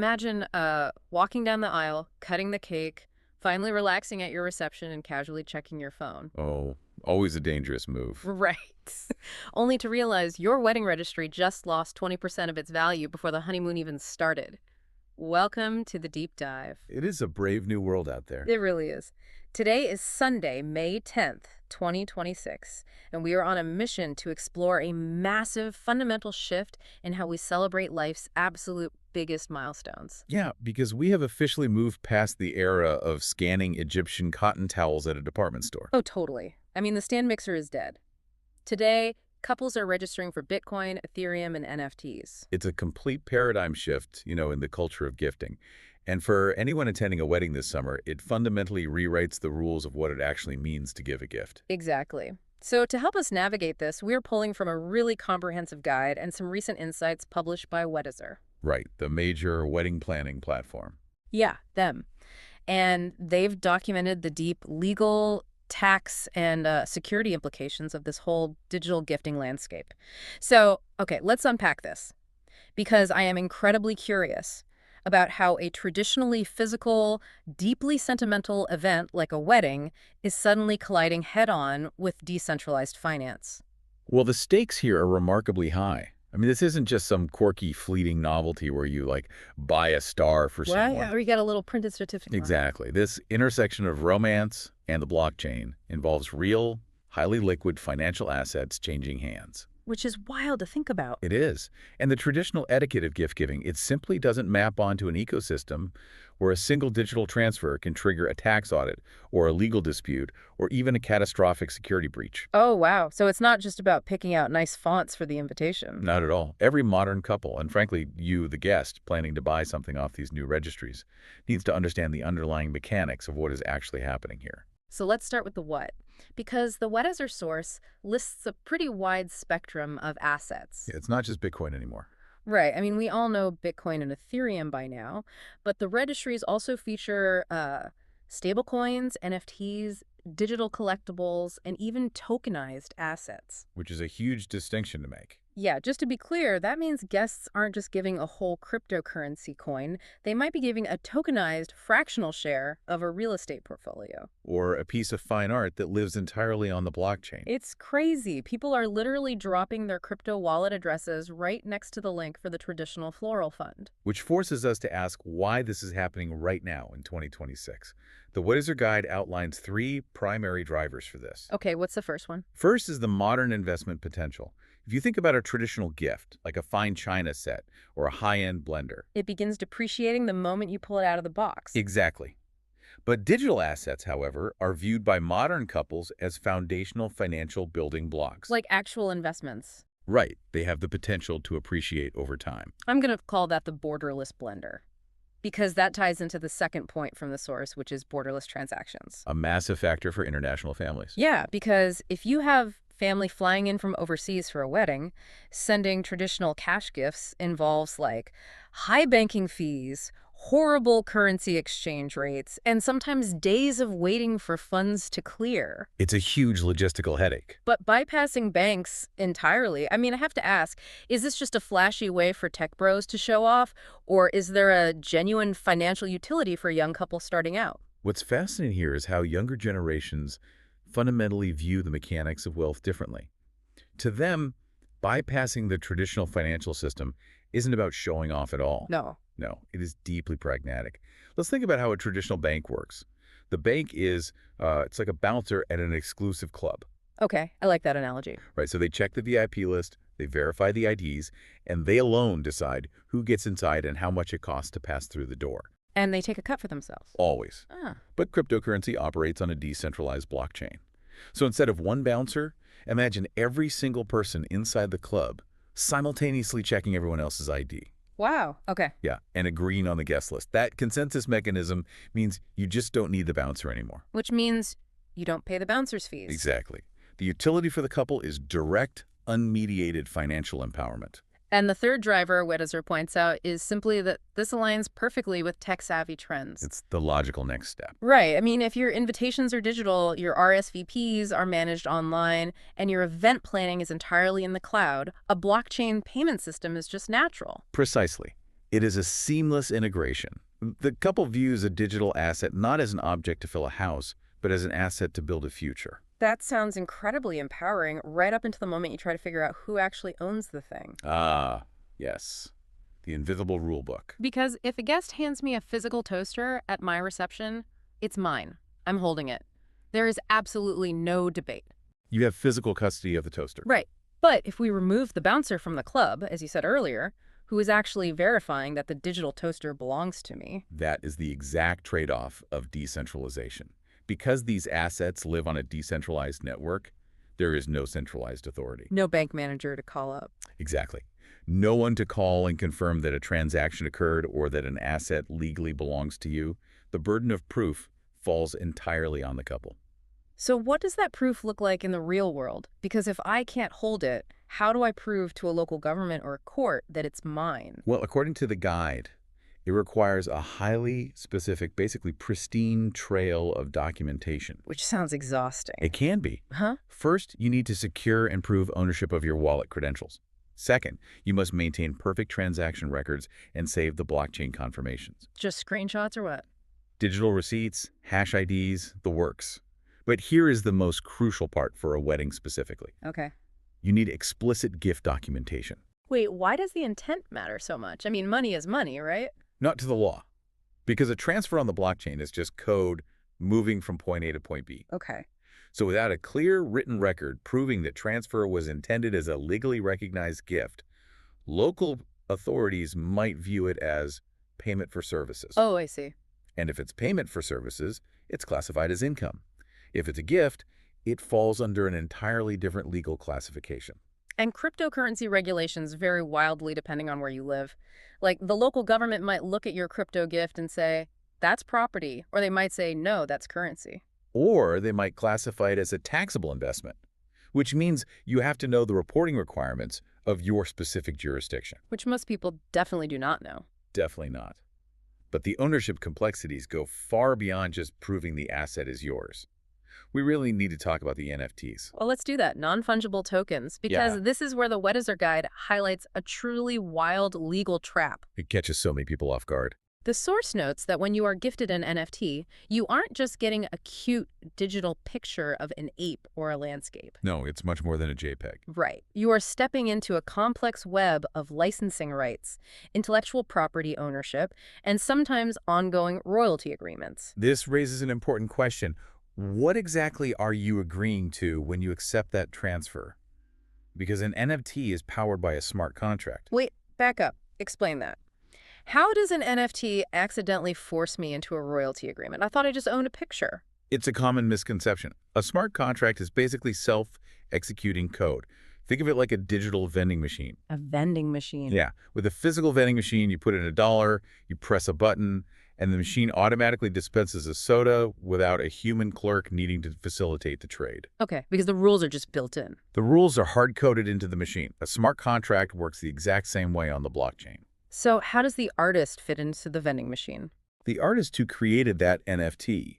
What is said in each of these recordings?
imagine walking down the aisle, cutting the cake, finally relaxing at your reception and casually checking your phone. Oh, always a dangerous move. Right. Only to realize your wedding registry just lost 20% of its value before the honeymoon even started. Welcome to the deep dive. It is a brave new world out there. It really is. Today is Sunday, May 10th, 2026, and we are on a mission to explore a massive fundamental shift in how we celebrate life's absolute biggest milestones. Yeah, because we have officially moved past the era of scanning Egyptian cotton towels at a department store. Oh, totally. I mean, the stand mixer is dead. Today, couples are registering for Bitcoin, Ethereum, and NFTs. It's a complete paradigm shift, in the culture of gifting. And for anyone attending a wedding this summer, it fundamentally rewrites the rules of what it actually means to give a gift. Exactly. So to help us navigate this, we're pulling from a really comprehensive guide and some recent insights published by Weddizer. Right, the major wedding planning platform. Yeah, them. And they've documented the deep legal, tax, and security implications of this whole digital gifting landscape. So, okay, let's unpack this, because I am incredibly curious about how a traditionally physical, deeply sentimental event like a wedding is suddenly colliding head-on with decentralized finance. Well, the stakes here are remarkably high. I mean, this isn't just some quirky, fleeting novelty where you, buy a star for Right, someone. or you get a little printed certificate. Exactly. This intersection of romance and the blockchain involves real, highly liquid financial assets changing hands. Which is wild to think about. It is. And the traditional etiquette of gift giving, it simply doesn't map onto an ecosystem where a single digital transfer can trigger a tax audit or a legal dispute or even a catastrophic security breach. Oh, wow. So it's not just about picking out nice fonts for the invitation. Not at all. Every modern couple, and frankly, you, the guest, planning to buy something off these new registries, needs to understand the underlying mechanics of what is actually happening here. So let's start with the what. Because the Weddizer source lists a pretty wide spectrum of assets. It's not just Bitcoin anymore. Right. I mean, we all know Bitcoin and Ethereum by now, but the registries also feature stablecoins, NFTs, digital collectibles, and even tokenized assets. Which is a huge distinction to make. Yeah, just to be clear, that means guests aren't just giving a whole cryptocurrency coin. They might be giving a tokenized fractional share of a real estate portfolio. Or a piece of fine art that lives entirely on the blockchain. It's crazy. People are literally dropping their crypto wallet addresses right next to the link for the traditional floral fund. Which forces us to ask why this is happening right now in 2026. The Weddizer Guide outlines 3 primary drivers for this. Okay, what's the first one? First is the modern investment potential. If you think about a traditional gift, like a fine china set or a high-end blender. It begins depreciating the moment you pull it out of the box. Exactly. But digital assets, however, are viewed by modern couples as foundational financial building blocks. Like actual investments. Right. They have the potential to appreciate over time. I'm going to call that the borderless blender, because that ties into the second point from the source, which is borderless transactions. A massive factor for international families. Yeah, because if you have family flying in from overseas for a wedding, sending traditional cash gifts involves high banking fees, horrible currency exchange rates, and sometimes days of waiting for funds to clear. It's a huge logistical headache. But bypassing banks entirely, I mean, I have to ask, is this just a flashy way for tech bros to show off, or is there a genuine financial utility for a young couple starting out? What's fascinating here is how younger generations fundamentally view the mechanics of wealth differently. To them, bypassing the traditional financial system isn't about showing off at all. No. No, it is deeply pragmatic. Let's think about how a traditional bank works. The bank is, it's like a bouncer at an exclusive club. Okay, I like that analogy. Right, so they check the VIP list, they verify the IDs, and they alone decide who gets inside and how much it costs to pass through the door. And they take a cut for themselves. Always. Ah. But cryptocurrency operates on a decentralized blockchain. So instead of one bouncer, imagine every single person inside the club simultaneously checking everyone else's ID. Wow. Okay. Yeah, and agreeing on the guest list. That consensus mechanism means you just don't need the bouncer anymore. Which means you don't pay the bouncer's fees. Exactly. The utility for the couple is direct, unmediated financial empowerment. And the third driver, Weddizer points out, is simply that this aligns perfectly with tech-savvy trends. It's the logical next step. Right. I mean, if your invitations are digital, your RSVPs are managed online, and your event planning is entirely in the cloud, a blockchain payment system is just natural. Precisely. It is a seamless integration. The couple views a digital asset not as an object to fill a house, but as an asset to build a future. That sounds incredibly empowering right up until the moment you try to figure out who actually owns the thing. Ah, yes. The invisible rule book. Because if a guest hands me a physical toaster at my reception, it's mine. I'm holding it. There is absolutely no debate. You have physical custody of the toaster. Right. But if we remove the bouncer from the club, as you said earlier, who is actually verifying that the digital toaster belongs to me. That is the exact trade-off of decentralization. Because these assets live on a decentralized network, there is no centralized authority. No bank manager to call up. Exactly. No one to call and confirm that a transaction occurred or that an asset legally belongs to you. The burden of proof falls entirely on the couple. So what does that proof look like in the real world? Because if I can't hold it, how do I prove to a local government or a court that it's mine? Well, according to the guide, it requires a highly specific, basically pristine trail of documentation. Which sounds exhausting. It can be. Huh? First, you need to secure and prove ownership of your wallet credentials. Second, you must maintain perfect transaction records and save the blockchain confirmations. Just screenshots or what? Digital receipts, hash IDs, the works. But here is the most crucial part for a wedding specifically. Okay. You need explicit gift documentation. Wait, why does the intent matter so much? I mean, money is money, right? Not to the law. Because a transfer on the blockchain is just code moving from point A to point B. Okay. So without a clear written record proving that transfer was intended as a legally recognized gift, local authorities might view it as payment for services. Oh, I see. And if it's payment for services, it's classified as income. If it's a gift, it falls under an entirely different legal classification. And cryptocurrency regulations vary wildly depending on where you live. Like, the local government might look at your crypto gift and say, that's property, or they might say, no, that's currency. Or they might classify it as a taxable investment, which means you have to know the reporting requirements of your specific jurisdiction. Which most people definitely do not know. Definitely not. But the ownership complexities go far beyond just proving the asset is yours. We really need to talk about the NFTs. Well, let's do that. Non-fungible tokens, because this is where the Weddizer guide highlights a truly wild legal trap. It catches so many people off guard. The source notes that when you are gifted an NFT, you aren't just getting a cute digital picture of an ape or a landscape. No, it's much more than a JPEG. Right. You are stepping into a complex web of licensing rights, intellectual property ownership, and sometimes ongoing royalty agreements. This raises an important question. What exactly are you agreeing to when you accept that transfer? Because an NFT is powered by a smart contract. Wait, back up. Explain that. How does an NFT accidentally force me into a royalty agreement? I thought I just owned a picture. It's a common misconception. A smart contract is basically self-executing code. Think of it like a digital vending machine. A vending machine. Yeah. With a physical vending machine, you put in $1, you press a button, and the machine automatically dispenses a soda without a human clerk needing to facilitate the trade. Okay, because the rules are just built in. The rules are hard-coded into the machine. A smart contract works the exact same way on the blockchain. So how does the artist fit into the vending machine? The artist who created that NFT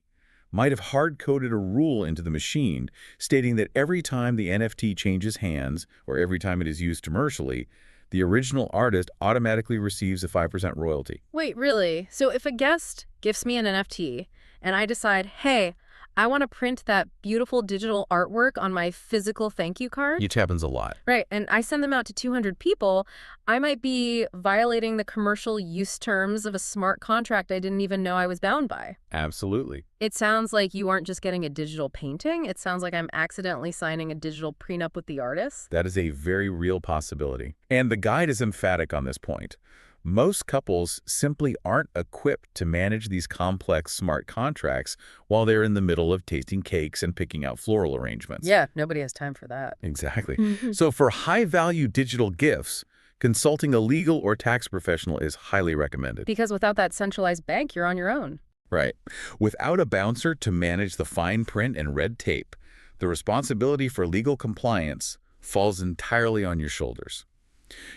might have hard-coded a rule into the machine stating that every time the NFT changes hands or every time it is used commercially, the original artist automatically receives a 5% royalty. Wait, really? So if a guest gifts me an NFT and I decide, hey, I want to print that beautiful digital artwork on my physical thank you card. Which happens a lot. Right, and I send them out to 200 people, I might be violating the commercial use terms of a smart contract I didn't even know I was bound by. Absolutely. It sounds like you aren't just getting a digital painting. It sounds like I'm accidentally signing a digital prenup with the artist. That is a very real possibility. And the guide is emphatic on this point. Most couples simply aren't equipped to manage these complex smart contracts while they're in the middle of tasting cakes and picking out floral arrangements. Yeah, nobody has time for that. Exactly. So for high-value digital gifts, consulting a legal or tax professional is highly recommended. Because without that centralized bank, you're on your own. Right. Without a bouncer to manage the fine print and red tape, the responsibility for legal compliance falls entirely on your shoulders.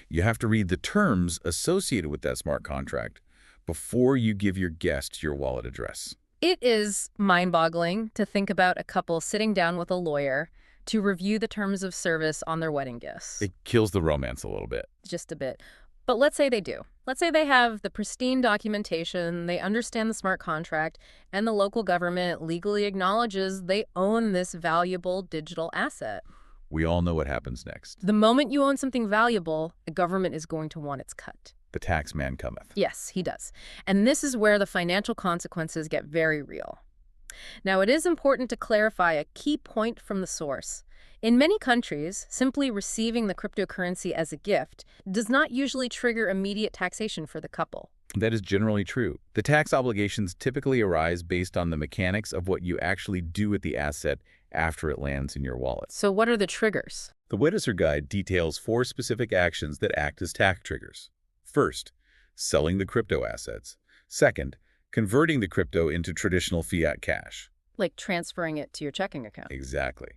You have to read the terms associated with that smart contract before you give your guest your wallet address. It is mind-boggling to think about a couple sitting down with a lawyer to review the terms of service on their wedding gifts. It kills the romance a little bit. Just a bit. But let's say they do. Let's say they have the pristine documentation, they understand the smart contract, and the local government legally acknowledges they own this valuable digital asset. We all know what happens next. The moment you own something valuable, the government is going to want its cut. The tax man cometh. Yes, he does. And this is where the financial consequences get very real. Now, it is important to clarify a key point from the source. In many countries, simply receiving the cryptocurrency as a gift does not usually trigger immediate taxation for the couple. That is generally true. The tax obligations typically arise based on the mechanics of what you actually do with the asset after it lands in your wallet. So what are the triggers? The Weddizer Guide details 4 specific actions that act as tax triggers. First, selling the crypto assets. Second, converting the crypto into traditional fiat cash. Like transferring it to your checking account. Exactly.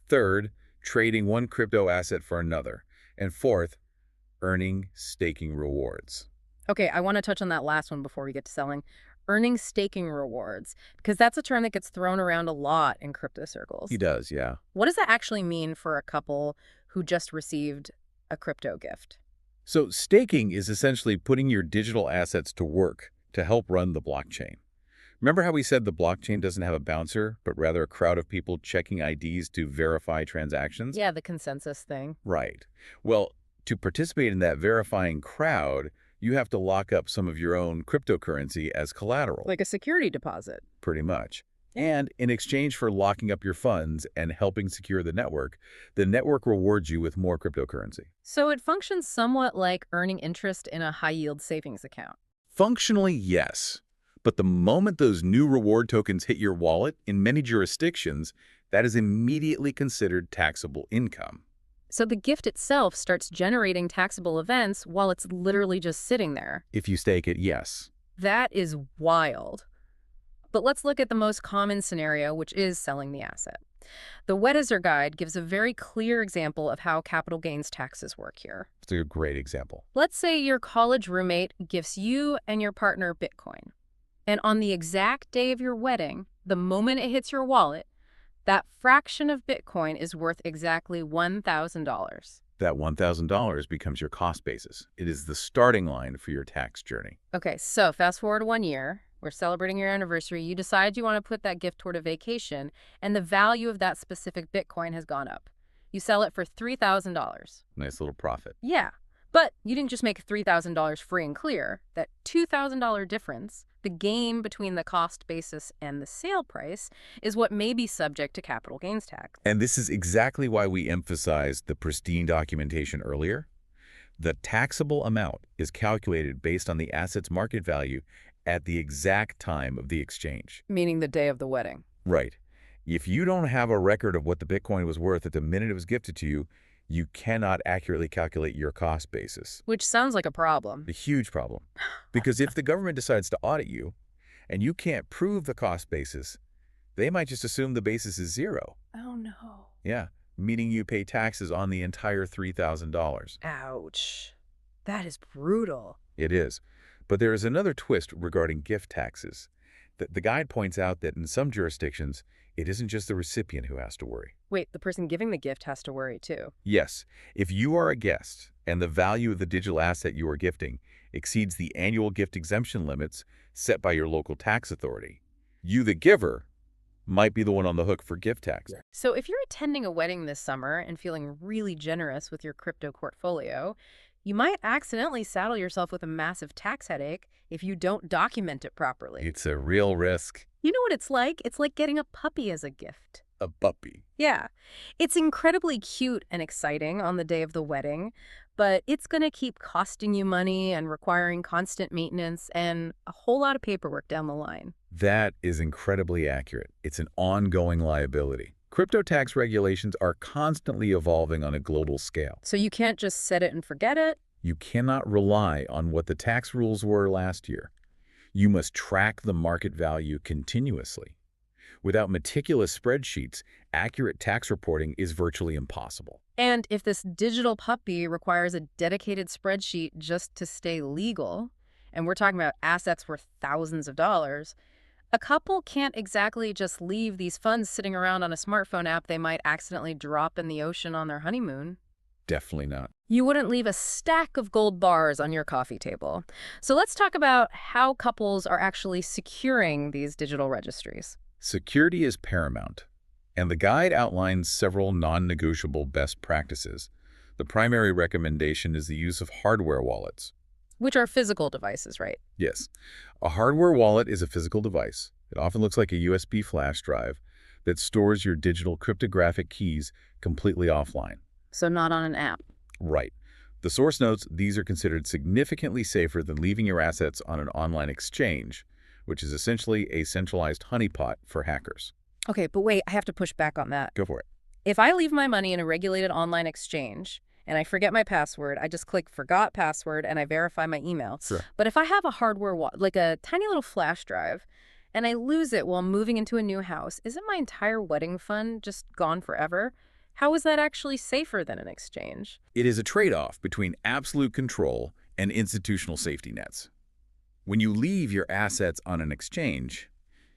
Third, trading one crypto asset for another. And fourth, earning staking rewards. Okay, I want to touch on that last one before we get to selling. Earning staking rewards, because that's a term that gets thrown around a lot in crypto circles. He does, yeah. What does that actually mean for a couple who just received a crypto gift? So staking is essentially putting your digital assets to work to help run the blockchain. Remember how we said the blockchain doesn't have a bouncer, but rather a crowd of people checking IDs to verify transactions? Yeah, the consensus thing. Right. Well, to participate in that verifying crowd, you have to lock up some of your own cryptocurrency as collateral. Like a security deposit. Pretty much. And in exchange for locking up your funds and helping secure the network rewards you with more cryptocurrency. So it functions somewhat like earning interest in a high-yield savings account. Functionally, yes. But the moment those new reward tokens hit your wallet, in many jurisdictions, that is immediately considered taxable income. So the gift itself starts generating taxable events while it's literally just sitting there. If you stake it, yes. That is wild. But let's look at the most common scenario, which is selling the asset. The Weddizer Guide gives a very clear example of how capital gains taxes work here. It's a great example. Let's say your college roommate gifts you and your partner Bitcoin. And on the exact day of your wedding, the moment it hits your wallet, that fraction of Bitcoin is worth exactly $1,000. That $1,000 becomes your cost basis. It is the starting line for your tax journey. Okay, so fast forward 1 year. We're celebrating your anniversary. You decide you want to put that gift toward a vacation, and the value of that specific Bitcoin has gone up. You sell it for $3,000. Nice little profit. Yeah, but you didn't just make $3,000 free and clear. That $2,000 difference, the gain between the cost basis and the sale price, is what may be subject to capital gains tax. And this is exactly why we emphasized the pristine documentation earlier. The taxable amount is calculated based on the asset's market value at the exact time of the exchange. Meaning the day of the wedding. Right. If you don't have a record of what the Bitcoin was worth at the minute it was gifted to you, you cannot accurately calculate your cost basis. Which sounds like a problem. A huge problem. Because if the government decides to audit you and you can't prove the cost basis, they might just assume the basis is zero. Oh, no. Yeah, meaning you pay taxes on the entire $3,000. Ouch. That is brutal. It is. But there is another twist regarding gift taxes. The guide points out that in some jurisdictions, it isn't just the recipient who has to worry. Wait, the person giving the gift has to worry too. Yes, if you are a guest and the value of the digital asset you are gifting exceeds the annual gift exemption limits set by your local tax authority, you, the giver, might be the one on the hook for gift tax. So if you're attending a wedding this summer and feeling really generous with your crypto portfolio, you might accidentally saddle yourself with a massive tax headache if you don't document it properly. It's a real risk. You know what it's like? It's like getting a puppy as a gift. A puppy. Yeah. It's incredibly cute and exciting on the day of the wedding, but it's going to keep costing you money and requiring constant maintenance and a whole lot of paperwork down the line. That is incredibly accurate. It's an ongoing liability. Crypto tax regulations are constantly evolving on a global scale. So you can't just set it and forget it? You cannot rely on what the tax rules were last year. You must track the market value continuously. Without meticulous spreadsheets, accurate tax reporting is virtually impossible. And if this digital puppy requires a dedicated spreadsheet just to stay legal, and we're talking about assets worth thousands of dollars, a couple can't exactly just leave these funds sitting around on a smartphone app they might accidentally drop in the ocean on their honeymoon. Definitely not. You wouldn't leave a stack of gold bars on your coffee table. So let's talk about how couples are actually securing these digital registries. Security is paramount, and the guide outlines several non-negotiable best practices. The primary recommendation is the use of hardware wallets. Which are physical devices, right? Yes, a hardware wallet is a physical device. It often looks like a USB flash drive that stores your digital cryptographic keys completely offline. So not on an app. Right. The source notes these are considered significantly safer than leaving your assets on an online exchange, which is essentially a centralized honeypot for hackers. Okay, but wait, I have to push back on that. Go for it. If I leave my money in a regulated online exchange and I forget my password, I just click forgot password and I verify my email. Sure. But if I have a hardware wallet, like a tiny little flash drive, and I lose it while moving into a new house, isn't my entire wedding fund just gone forever? How is that actually safer than an exchange? It is a trade-off between absolute control and institutional safety nets. When you leave your assets on an exchange,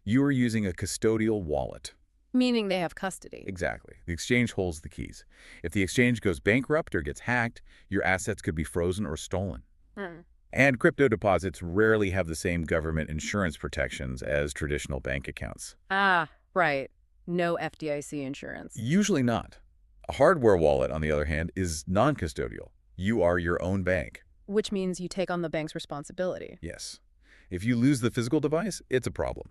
you are using a custodial wallet. Meaning they have custody. Exactly. The exchange holds the keys. If the exchange goes bankrupt or gets hacked, your assets could be frozen or stolen. Hmm. And crypto deposits rarely have the same government insurance protections as traditional bank accounts. Ah, right. No FDIC insurance. Usually not. A hardware wallet, on the other hand, is non-custodial. You are your own bank. Which means you take on the bank's responsibility. Yes. If you lose the physical device, it's a problem.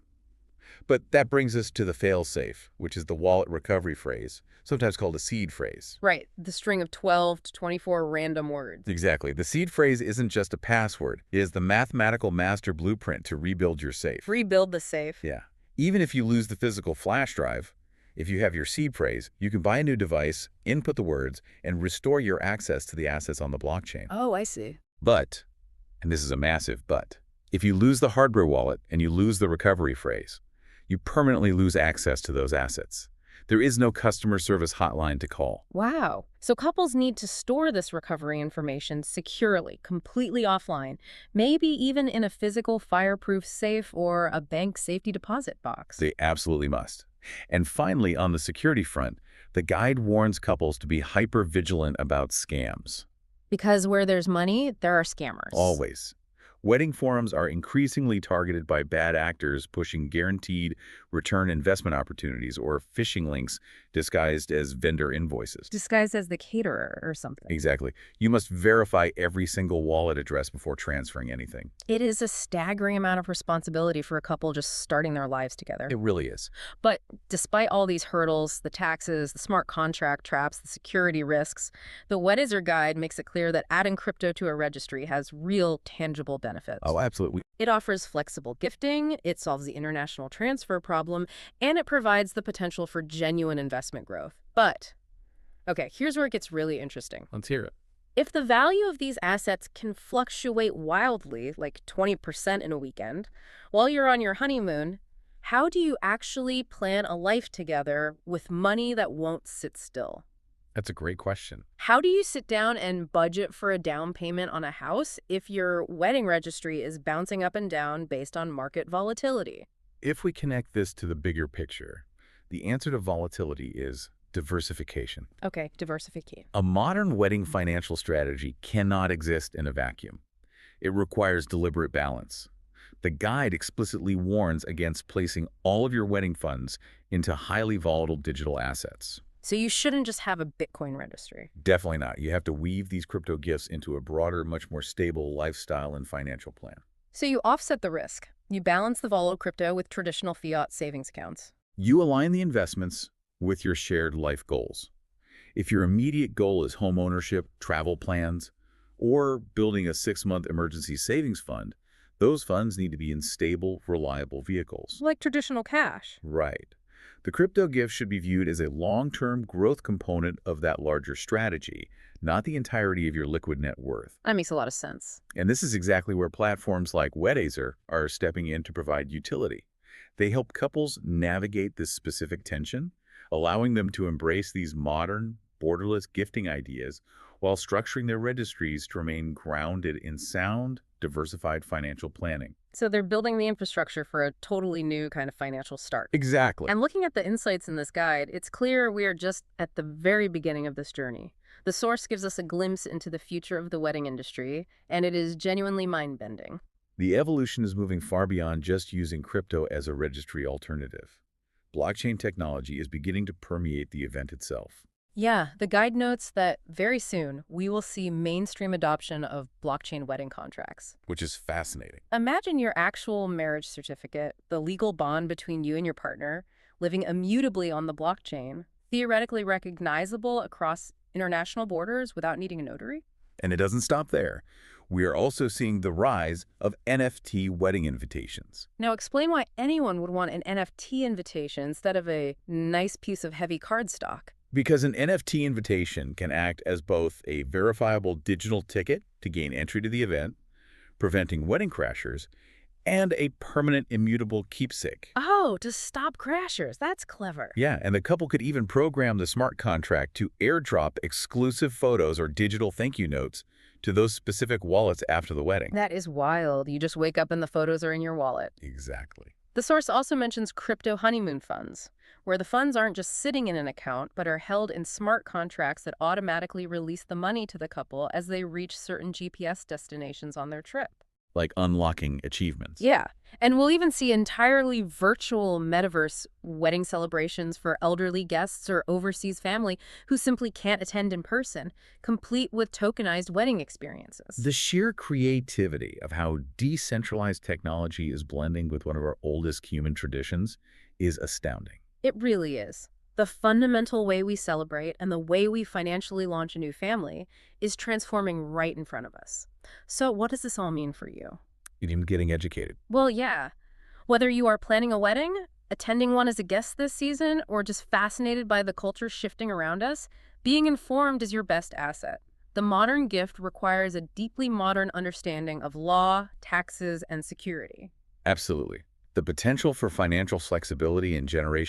But that brings us to the fail-safe, which is the wallet recovery phrase, sometimes called a seed phrase. Right. The string of 12 to 24 random words. Exactly. The seed phrase isn't just a password. It is the mathematical master blueprint to rebuild your safe. Rebuild the safe. Yeah. Even if you lose the physical flash drive, if you have your seed phrase, you can buy a new device, input the words, and restore your access to the assets on the blockchain. Oh, I see. But, and this is a massive but, if you lose the hardware wallet and you lose the recovery phrase, you permanently lose access to those assets. There is no customer service hotline to call. Wow. So couples need to store this recovery information securely, completely offline, maybe even in a physical fireproof safe or a bank safety deposit box. They absolutely must. And finally, on the security front, the guide warns couples to be hyper-vigilant about scams. Because where there's money, there are scammers. Always. Wedding forums are increasingly targeted by bad actors pushing guaranteed return investment opportunities or phishing links disguised as vendor invoices. Disguised as the caterer or something. Exactly. You must verify every single wallet address before transferring anything. It is a staggering amount of responsibility for a couple just starting their lives together. It really is. But despite all these hurdles, the taxes, the smart contract traps, the security risks, the Weddizer guide makes it clear that adding crypto to a registry has real, tangible benefits. Oh, absolutely. It offers flexible gifting, it solves the international transfer problem, and it provides the potential for genuine investment growth. But, okay, here's where it gets really interesting. Let's hear it. If the value of these assets can fluctuate wildly, like 20% in a weekend, while you're on your honeymoon, how do you actually plan a life together with money that won't sit still? That's a great question. How do you sit down and budget for a down payment on a house if your wedding registry is bouncing up and down based on market volatility? If we connect this to the bigger picture, the answer to volatility is diversification. Okay, diversification. A modern wedding financial strategy cannot exist in a vacuum. It requires deliberate balance. The guide explicitly warns against placing all of your wedding funds into highly volatile digital assets. So you shouldn't just have a Bitcoin registry. Definitely not. You have to weave these crypto gifts into a broader, much more stable lifestyle and financial plan. So you offset the risk. You balance the volatile crypto with traditional fiat savings accounts. You align the investments with your shared life goals. If your immediate goal is home ownership, travel plans, or building a 6-month emergency savings fund, those funds need to be in stable, reliable vehicles. Like traditional cash. Right. The crypto gift should be viewed as a long-term growth component of that larger strategy, not the entirety of your liquid net worth. That makes a lot of sense. And this is exactly where platforms like Weddizer are stepping in to provide utility. They help couples navigate this specific tension, allowing them to embrace these modern, borderless gifting ideas while structuring their registries to remain grounded in sound, diversified financial planning. So they're building the infrastructure for a totally new kind of financial start. Exactly. And looking at the insights in this guide, it's clear we are just at the very beginning of this journey. The source gives us a glimpse into the future of the wedding industry, and it is genuinely mind-bending. The evolution is moving far beyond just using crypto as a registry alternative. Blockchain technology is beginning to permeate the event itself, Yeah, the guide notes that very soon we will see mainstream adoption of blockchain wedding contracts. which is fascinating. Imagine your actual marriage certificate, the legal bond between you and your partner, living immutably on the blockchain, theoretically recognizable across international borders without needing a notary. And it doesn't stop there. We are also seeing the rise of NFT wedding invitations. Now, explain why anyone would want an NFT invitation instead of a nice piece of heavy cardstock. Because an NFT invitation can act as both a verifiable digital ticket to gain entry to the event, preventing wedding crashers, and a permanent immutable keepsake. Oh, to stop crashers. That's clever. Yeah, and the couple could even program the smart contract to airdrop exclusive photos or digital thank you notes to those specific wallets after the wedding. That is wild. You just wake up and the photos are in your wallet. Exactly. The source also mentions crypto honeymoon funds, where the funds aren't just sitting in an account, but are held in smart contracts that automatically release the money to the couple as they reach certain GPS destinations on their trip. Like unlocking achievements. Yeah, and we'll even see entirely virtual metaverse wedding celebrations for elderly guests or overseas family who simply can't attend in person, complete with tokenized wedding experiences. The sheer creativity of how decentralized technology is blending with one of our oldest human traditions is astounding. It really is. The fundamental way we celebrate and the way we financially launch a new family is transforming right in front of us. So what does this all mean for you? Even getting educated. Well, yeah. Whether you are planning a wedding, attending one as a guest this season, or just fascinated by the culture shifting around us, being informed is your best asset. The modern gift requires a deeply modern understanding of law, taxes, and security. Absolutely. The potential for financial flexibility and generational